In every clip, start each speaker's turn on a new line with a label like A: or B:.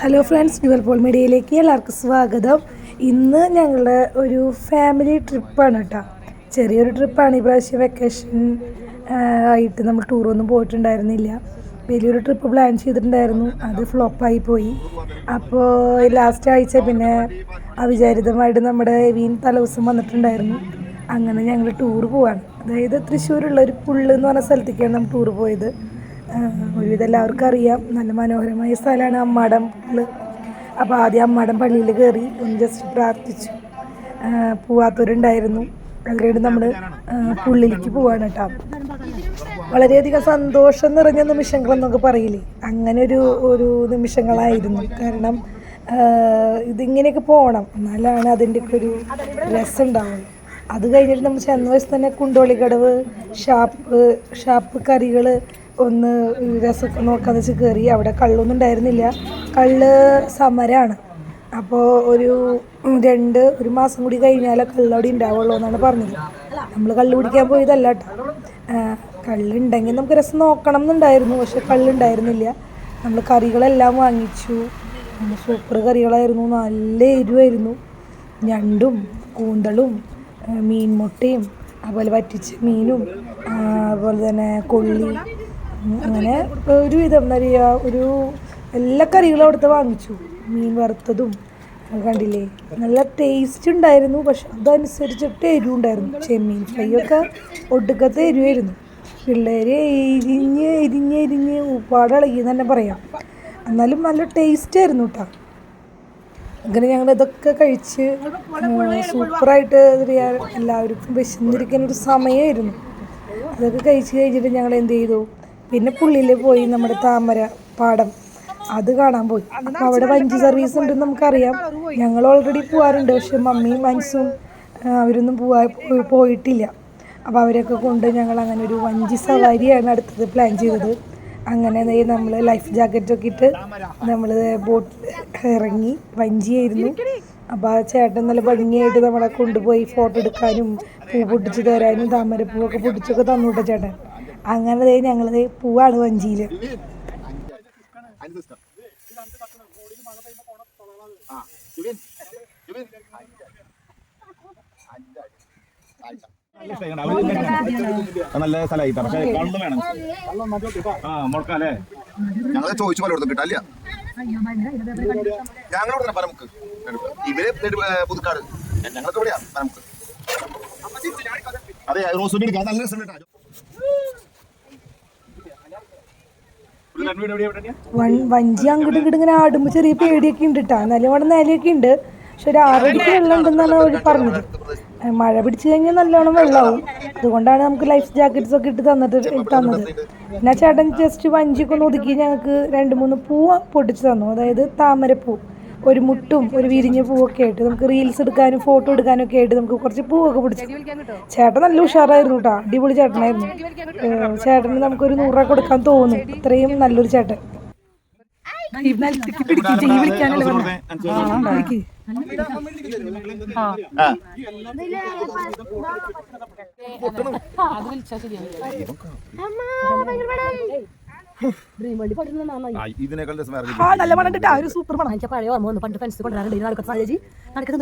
A: Hello friends, dual മീഡിയയിലേക്ക് എല്ലാവർക്കും സ്വാഗതം. ഇന്ന് ഞങ്ങളുടെ ഒരു ഫാമിലി ട്രിപ്പാണ് കേട്ടോ. ചെറിയൊരു ട്രിപ്പാണ്. ഈ പ്രാവശ്യം വെക്കേഷൻ ആയിട്ട് നമ്മൾ ടൂറൊന്നും പോയിട്ടുണ്ടായിരുന്നില്ല. വലിയൊരു ട്രിപ്പ് പ്ലാൻ ചെയ്തിട്ടുണ്ടായിരുന്നു, അത് ഫ്ലോപ്പായി പോയി. അപ്പോൾ ലാസ്റ്റ് ആഴ്ച പിന്നെ അവിചാരിതമായിട്ട് നമ്മുടെ എവീൻ തലേദിവസം വന്നിട്ടുണ്ടായിരുന്നു. അങ്ങനെ ഞങ്ങൾ ടൂർ പോവാണ്. അതായത് തൃശ്ശൂരുള്ള ഒരു പുള്ള് എന്ന് പറഞ്ഞ സ്ഥലത്തേക്കാണ് നമ്മൾ ടൂർ പോയത്. ഒരുവിധം എല്ലാവർക്കും അറിയാം, നല്ല മനോഹരമായ സ്ഥലമാണ് അമ്മാടം പള്ളി. അപ്പോൾ ആദ്യം അമ്മാടം പള്ളിയിൽ കയറി ഒന്ന് ജസ്റ്റ് പ്രാർത്ഥിച്ചു. പോവാത്തവരുണ്ടായിരുന്നു. അതിനായിട്ട് നമ്മൾ പുള്ളിലേക്ക് പോവാണ് കേട്ടോ. വളരെയധികം സന്തോഷം നിറഞ്ഞ നിമിഷങ്ങളെന്നൊക്കെ പറയില്ലേ, അങ്ങനെ ഒരു നിമിഷങ്ങളായിരുന്നു. കാരണം ഇതിങ്ങനെയൊക്കെ പോകണം, എന്നാലാണ് അതിൻ്റെയൊക്കെ ഒരു രസം ഉണ്ടാവുള്ളൂ. അത് കഴിഞ്ഞിട്ട് നമ്മൾ ചെന്ന വശത്ത് തന്നെ കുണ്ടോളിക്കടവ് ഷാപ്പ് കറികൾ ഒന്ന് രസമൊക്കെ നോക്കാന്ന് വെച്ച് കയറി. അവിടെ കള്ളൊന്നും ഉണ്ടായിരുന്നില്ല, കള്ള് സമരമാണ്. അപ്പോൾ ഒരു മാസം കൂടി കഴിഞ്ഞാലേ കള്ളവിടെ ഉണ്ടാവുള്ളൂ എന്നാണ് പറഞ്ഞത്. നമ്മൾ കള്ള് കുടിക്കാൻ പോയതല്ല കേട്ടോ. കള്ളുണ്ടെങ്കിൽ നമുക്ക് രസം നോക്കണം എന്നുണ്ടായിരുന്നു, പക്ഷെ കള്ളുണ്ടായിരുന്നില്ല. നമ്മൾ കറികളെല്ലാം വാങ്ങിച്ചു. സൂപ്പർ കറികളായിരുന്നു, നല്ല എരിവായിരുന്നു. ഞണ്ടും കൂന്തളും മീൻമുട്ടയും അതുപോലെ വറ്റിച്ച മീനും അതുപോലെ തന്നെ കൊള്ളി, അങ്ങനെ ഒരുവിധം എല്ലാ കറികളും അവിടുത്തെ വാങ്ങിച്ചു. മീൻ വറുത്തതും കണ്ടില്ലേ, നല്ല ടേസ്റ്റ് ഉണ്ടായിരുന്നു. പക്ഷെ അതനുസരിച്ചിട്ട് എരിവുണ്ടായിരുന്നു. ചെമ്മീൻ ഫ്രൈ ഒക്കെ ഒടുക്കത്തെ എരിവായിരുന്നു. പിള്ളേർ എരിഞ്ഞ് ഉപ്പാടിളകി തന്നെ പറയാം. എന്നാലും നല്ല ടേസ്റ്റ് ആയിരുന്നു കേട്ടോ. അങ്ങനെ ഞങ്ങൾ ഇതൊക്കെ കഴിച്ച് സൂപ്പറായിട്ട് എല്ലാവർക്കും വിശന്നിരിക്കുന്നൊരു സമയമായിരുന്നു. അതൊക്കെ കഴിച്ച് കഴിഞ്ഞിട്ട് ഞങ്ങൾ എന്ത് ചെയ്തു, പിന്നെ പുള്ളിയിൽ പോയി നമ്മുടെ താമര പാടം അത് കാണാൻ പോയി. അപ്പോൾ അവിടെ വഞ്ചി സർവീസ് ഉണ്ടെന്ന് നമുക്കറിയാം. ഞങ്ങൾ ഓൾറെഡി പോകാറുണ്ട്, പക്ഷെ മമ്മിയും മനസ്സും അവരൊന്നും പോയിട്ടില്ല. അപ്പോൾ അവരൊക്കെ കൊണ്ട് ഞങ്ങൾ അങ്ങനെ ഒരു വഞ്ചി സവാരിയാണ് അടുത്തത് പ്ലാൻ ചെയ്തത്. അങ്ങനെ നമ്മൾ ലൈഫ് ജാക്കറ്റൊക്കെ ഇട്ട് നമ്മൾ ബോട്ടിൽ ഇറങ്ങി. വഞ്ചിയായിരുന്നു. അപ്പോൾ ആ ചേട്ടൻ നല്ല ഭംഗിയായിട്ട് നമ്മളെ കൊണ്ടുപോയി ഫോട്ടോ എടുക്കാനും പൂ പൊട്ടിച്ച് തരാനും താമരപ്പൂവൊക്കെ പൊട്ടിച്ചൊക്കെ തന്നു കേട്ടോ ചേട്ടൻ. അങ്ങനെ ഞങ്ങൾ പോവാണ് വഞ്ചിയിൽ.
B: നല്ല സ്ഥലമായി, പക്ഷേ കള്ള് വേണം. മുടക്കാല്ലേ ഞങ്ങളെ ചോദിച്ചു പോലെ കിട്ടാല്ല. ഞങ്ങളോട് പരമുക്ക് ഇവര് പുതുക്കാട്, ഞങ്ങൾക്ക് എവിടെയാ പരമുക്ക്. അതെ, റോസ് എടുക്കാം, നല്ല രസം.
A: വഞ്ചി അങ്ങോട്ട് ഇങ്ങോട്ട് ഇങ്ങനെ ആടുമ്പോൾ ചെറിയ പേടിയൊക്കെ ഉണ്ട് കേട്ടോ. എന്നാലും അവിടെ നിലയൊക്കെ ഉണ്ട്. പക്ഷെ ഒരു 6 അടിക്ക് വെള്ളം ഉണ്ടെന്നാണ് അവർ പറഞ്ഞത്. മഴ പിടിച്ചു കഴിഞ്ഞാൽ നല്ലോണം വെള്ളമാവും. അതുകൊണ്ടാണ് നമുക്ക് ലൈഫ് ജാക്കറ്റ്സ് ഒക്കെ ഇട്ട് തന്നത്. പിന്നെ ചേട്ടൻ ജസ്റ്റ് വഞ്ചിയൊക്കെ ഒന്ന് ഒതുക്കി ഞങ്ങൾക്ക് 2-3 പൂവ് പൊട്ടിച്ച് തന്നു. അതായത് താമരപ്പൂ, ഒരു മുട്ടും ഒരു വിരിഞ്ഞ പൂവൊക്കെ ആയിട്ട് നമുക്ക് റീൽസ് എടുക്കാനും ഫോട്ടോ എടുക്കാനും ഒക്കെ ആയിട്ട് നമുക്ക് കുറച്ച് പൂവൊക്കെ പിടിച്ചു. ചേട്ടൻ നല്ല ഉഷാറായിരുന്നു കേട്ടോ, അടിപൊളി ചേട്ടനായിരുന്നു. ചേട്ടന് നമുക്കൊരു 100 രൂപ കൊടുക്കാൻ തോന്നും, അത്രയും നല്ലൊരു ചേട്ടൻ. നല്ല മണം കിട്ടാ, ഒരു സൂപ്പർ മണം. പഴയ ഓർമ്മ വന്നു, പണ്ട് ഫ്രണ്ട്സ് കൊണ്ടുവരാറുണ്ട്.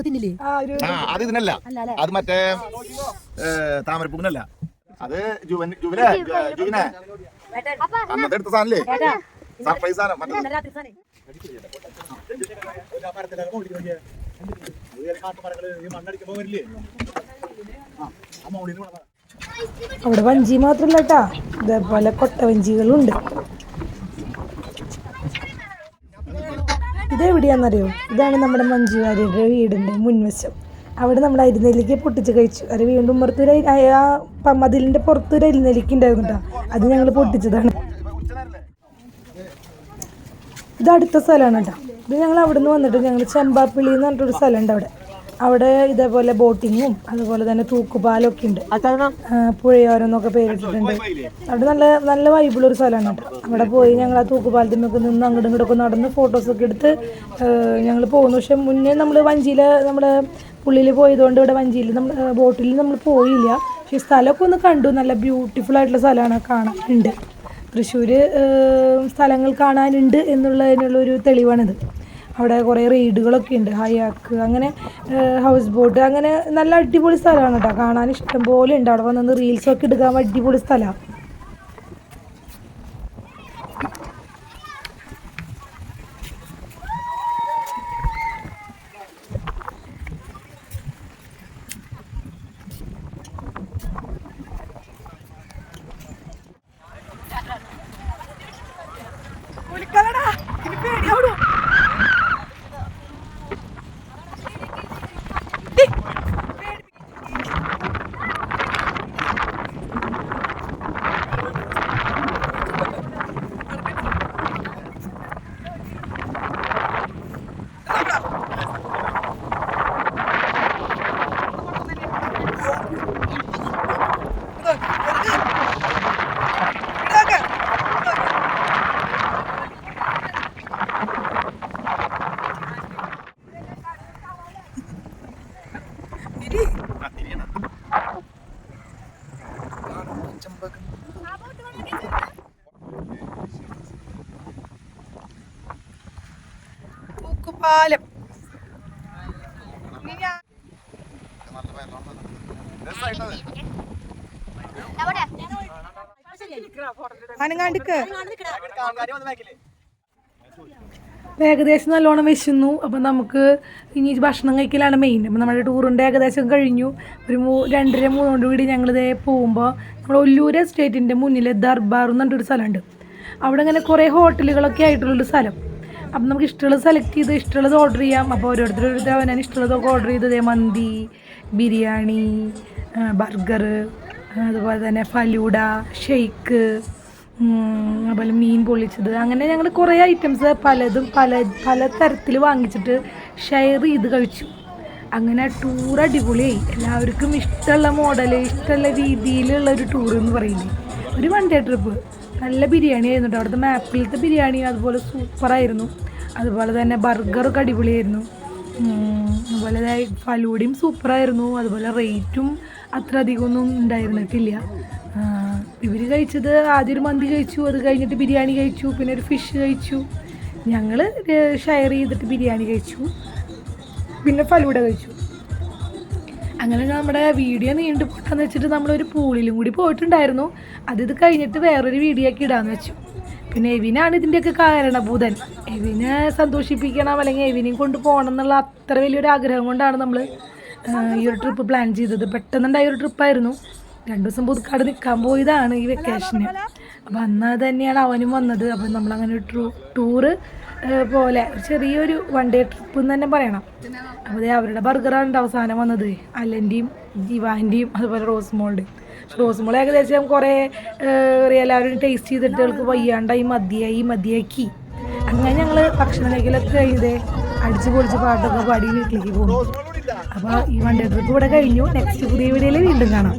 A: തിന്നില്ലേ?
B: അത് ഇതിനല്ല, അത് മറ്റേ താമരപ്പൂവിനല്ല, അത് ജുവിനെ അന്നത്തെ എടുത്ത സാധനല്ലേ, സർപ്രൈസ് സാധനം.
A: അവിടെ വഞ്ചി മാത്രല്ല കേട്ടാ, ഇതേപോലെ കൊട്ടവഞ്ചികളുണ്ട്. ഇതെവിടെയാണെന്നറിയോ? ഇതാണ് നമ്മുടെ മഞ്ജു വാര്യരുടെ വീടിൻ്റെ മുൻവശം. അവിടെ നമ്മൾ അരിനെല്ലിക്ക പൊട്ടിച്ച് കഴിച്ചു. അത് വീണ്ടും പുറത്തൊരു മതിലിൻ്റെ പുറത്തൊരു അരിനെല്ലിക്ക ഉണ്ടായിരുന്നു കേട്ടോ, അത് ഞങ്ങൾ പൊട്ടിച്ചതാണ്. ഇത് അടുത്ത സ്ഥലമാണ് കേട്ടോ. ഇത് ഞങ്ങൾ അവിടെ നിന്ന് വന്നിട്ട് ഞങ്ങൾ ചെമ്പാപ്പിള്ളി എന്ന് പറഞ്ഞിട്ടൊരു സ്ഥലമുണ്ട് അവിടെ ഇതേപോലെ ബോട്ടിങ്ങും അതുപോലെ തന്നെ തൂക്കുപാലൊക്കെ ഉണ്ട്. പുഴയോരെന്നൊക്കെ പേരിട്ടിട്ടുണ്ട്. അവിടെ നല്ല വൈബിളൊരു സ്ഥലമാണ് കേട്ടോ. അവിടെ പോയി ഞങ്ങൾ ആ തൂക്കുപാലത്തിനൊക്കെ നിന്ന് അങ്ങോട്ടും ഇങ്ങോട്ടൊക്കെ നടന്ന് ഫോട്ടോസൊക്കെ എടുത്ത് ഞങ്ങൾ പോകുന്നു. പക്ഷെ മുന്നേ നമ്മൾ വഞ്ചിയിൽ നമ്മുടെ പുള്ളിയിൽ പോയതുകൊണ്ട് ഇവിടെ വഞ്ചിയിൽ ബോട്ടിൽ നമ്മൾ പോയില്ല. പക്ഷേ സ്ഥലമൊക്കെ ഒന്ന് കണ്ടു. നല്ല ബ്യൂട്ടിഫുൾ ആയിട്ടുള്ള സ്ഥലമാണ്, കാണാനുണ്ട്. തൃശ്ശൂർ സ്ഥലങ്ങൾ കാണാനുണ്ട് എന്നുള്ളതിനുള്ളൊരു തെളിവാണിത്. അവിടെ കുറേ റൈഡുകളൊക്കെ ഉണ്ട്, ഹയാക്ക്, അങ്ങനെ ഹൗസ് ബോട്ട്, അങ്ങനെ നല്ല അടിപൊളി സ്ഥലമാണ് കേട്ടോ. കാണാൻ ഇഷ്ടം പോലെ ഉണ്ട്. അവിടെ വന്ന് റീൽസൊക്കെ എടുക്കാൻ അടിപൊളി സ്ഥലമാണ്. പാലം അനങ്ങാണ്ടിക്ക് ഏകദേശം നല്ലോണം വിശന്നു. അപ്പം നമുക്ക് ഇനി ഭക്ഷണം കഴിക്കലാണ് മെയിൻ. അപ്പം നമ്മുടെ ടൂറിൻ്റെ ഏകദേശം കഴിഞ്ഞു. ഒരു 2:30-3 കൂടി ഞങ്ങളിതേ പോകുമ്പോൾ നമ്മൾ ഒല്ലൂർ എസ്റ്റേറ്റിൻ്റെ മുന്നിൽ ദർബാർ എന്ന് പറഞ്ഞൊരു സ്ഥലമുണ്ട്. അവിടെ ഇങ്ങനെ കുറേ ഹോട്ടലുകളൊക്കെ ആയിട്ടുള്ളൊരു സ്ഥലം. അപ്പം നമുക്ക് ഇഷ്ടമുള്ളത് സെലക്ട് ചെയ്ത് ഇഷ്ടമുള്ളത് ഓർഡർ ചെയ്യാം. അപ്പോൾ ഓരോരുത്തർ അവനാണ് ഇഷ്ടമുള്ളതൊക്കെ ഓർഡർ ചെയ്തത്. മന്തി, ബിരിയാണി, ബർഗർ, അതുപോലെ തന്നെ ഫലൂഡ, ഷെയ്ക്ക്, അതുപോലെ മീൻ പൊള്ളിച്ചത്, അങ്ങനെ ഞങ്ങൾ കുറേ ഐറ്റംസ് പലതും പല തരത്തിൽ വാങ്ങിച്ചിട്ട് ഷെയർ ചെയ്ത് കഴിച്ചു. അങ്ങനെ ടൂർ അടിപൊളിയായി. എല്ലാവർക്കും ഇഷ്ടമുള്ള മോഡൽ, ഇഷ്ടമുള്ള രീതിയിലുള്ള ഒരു ടൂർ എന്ന് പറയുന്നത്. ഒരു 1 ഡേ ട്രിപ്പ്. നല്ല ബിരിയാണി ആയിരുന്നു കേട്ടോ. അവിടുത്തെ മാപ്പിലത്തെ ബിരിയാണി അതുപോലെ സൂപ്പറായിരുന്നു. അതുപോലെ തന്നെ ബർഗറൊക്കെ അടിപൊളിയായിരുന്നു. അതുപോലെ ഫലൂഡയും സൂപ്പറായിരുന്നു. അതുപോലെ റേറ്റും അത്ര അധികമൊന്നും ഉണ്ടായിരുന്നിട്ടില്ല. ഇവർ കഴിച്ചത് ആദ്യം ഒരു മന്തി കഴിച്ചു, അത് കഴിഞ്ഞിട്ട് ബിരിയാണി കഴിച്ചു, പിന്നെ ഒരു ഫിഷ് കഴിച്ചു. ഞങ്ങൾ ഷെയർ ചെയ്തിട്ട് ബിരിയാണി കഴിച്ചു, പിന്നെ ഫലൂഡ കഴിച്ചു. അങ്ങനെ നമ്മുടെ വീഡിയോ നീണ്ടു പോട്ടെന്ന് വെച്ചിട്ട് നമ്മളൊരു പൂളിലും കൂടി പോയിട്ടുണ്ടായിരുന്നു. ഇത് കഴിഞ്ഞിട്ട് വേറൊരു വീഡിയോ ഒക്കെ ഇടാമെന്ന് വെച്ചു. പിന്നെ എവിനാണ് ഇതിൻ്റെയൊക്കെ കാരണഭൂതൻ. എവിനെ സന്തോഷിപ്പിക്കണം, അല്ലെങ്കിൽ എവിനെയും കൊണ്ട് പോകണം എന്നുള്ള അത്ര വലിയൊരു ആഗ്രഹം കൊണ്ടാണ് നമ്മൾ ഈ ഒരു ട്രിപ്പ് പ്ലാൻ ചെയ്തത്. പെട്ടെന്നുണ്ടായ ഒരു ട്രിപ്പായിരുന്നു. 2 ദിവസം പുതുക്കാട് നിൽക്കാൻ പോയതാണ് ഈ വെക്കേഷന്. അപ്പോൾ അന്ന് തന്നെയാണ് അവനും വന്നത്. അപ്പം നമ്മളങ്ങനെ ഒരു ടൂറ് പോലെ ചെറിയൊരു 1 ഡേ ട്രിപ്പ് എന്ന് തന്നെ പറയണം. അപ്പോൾ അവരുടെ ബർഗറാണ് അവസാനം വന്നത്, അലൻ്റെയും ദിവാൻ്റെയും അതുപോലെ റോസ്മോളുടെയും. റോസ്മോൾ ഏകദേശം കുറേ എല്ലാവരും ടേസ്റ്റ് ചെയ്തിട്ട് അവൾക്ക് വയ്യാണ്ടായി മതിയാക്കി. അങ്ങനെ ഞങ്ങൾ ഭക്ഷണം കഴിക്കലൊക്കെ കഴിഞ്ഞതേ അടിച്ച് പൊളിച്ച് പാട്ടൊക്കെ പാടി വീട്ടിലേക്ക് പോകുന്നു. അപ്പോൾ ഈ 1 ഡേ ട്രിപ്പ് ഇവിടെ കഴിഞ്ഞു. നെക്സ്റ്റ് പുതിയ വീഡിയോയിൽ വീണ്ടും കാണാം.